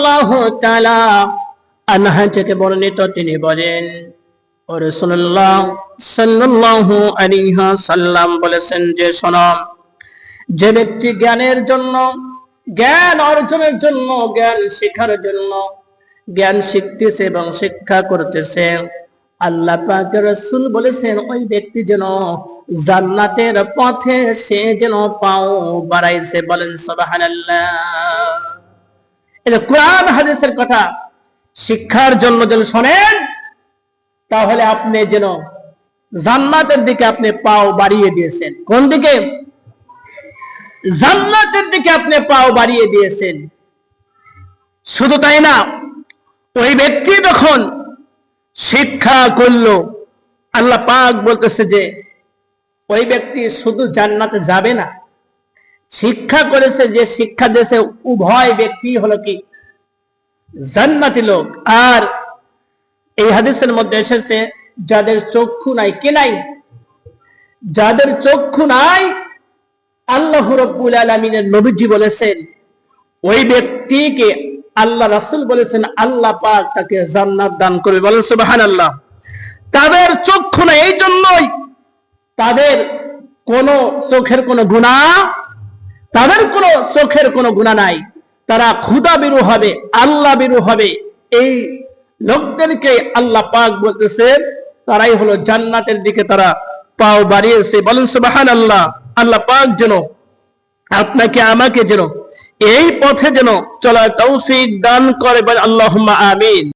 রাদিয়াল্লাহু তাআলা আনহা থেকে বর্ণিত, তিনি বলেন রাসূলুল্লাহ সাল্লাল্লাহু আলাইহি ওয়াসাল্লাম বলেছেন যে শোনো, যে ব্যক্তি জ্ঞানের জন্য, জ্ঞান অর্জনের জন্য, জ্ঞান শেখার জন্য জ্ঞান শিখতেছে এবং শিক্ষা করতেছে, আল্লাহ পাকের রাসূল বলেছেন ওই ব্যক্তি যেন জান্নাতের পথে সে যেন পাও বাড়াইছে। বলেন সুবহানাল্লাহ। এটা কোরআন হাদিসের কথা। শিক্ষার জন্য যদি শোনেন তাহলে আপনি যেন জান্নাতের দিকে আপনি পাও বাড়িয়ে দিয়েছেন। কোন দিকে? জান্নাতের দিকে আপনি পাও বাড়িয়ে দিয়েছেন। শুধু তাই না, ওই ব্যক্তি যখন শিক্ষা করলো, আল্লাহ পাক বলতেছে যে ওই ব্যক্তি শুধু জান্নাতে যাবে না, শিক্ষা করেছে, যে শিক্ষা দিয়েছে উভয় ব্যক্তি হলো কি জান্নাতি লোক। আর এই হাদিসের মধ্যে এসেছে যাদের চক্ষু নাই, কে নাই? যাদের চক্ষু নাই, আল্লাহ রাব্বুল আলামিনের নবীজি বলেছেন ওই ব্যক্তিকে, আল্লাহ রাসূল বলেছেন আল্লাহ পাক তাকে জান্নাত দান করবে। বলেন সুবহানাল্লাহ। তাদের চক্ষু নাই, এই জন্যই তাদের কোনো চোখের কোনো গুনাহ, তাদের কোনো চোখের কোনো গুনাহ নাই, তারা খোদা বিরু হবে, আল্লাহ বিরু হবে। এই লোকদেরকে আল্লাহ পাক বলতেছে তারাই হলো জান্নাতের দিকে তারা পাও বাড়িয়েছে। বলেন সুবহানাল্লাহ। আল্লাহ পাক যেন আপনাকে আমাকে যেন এই পথে যেন চলার তৌফিক দান করে। বলেন আল্লাহুম্মা আমিন।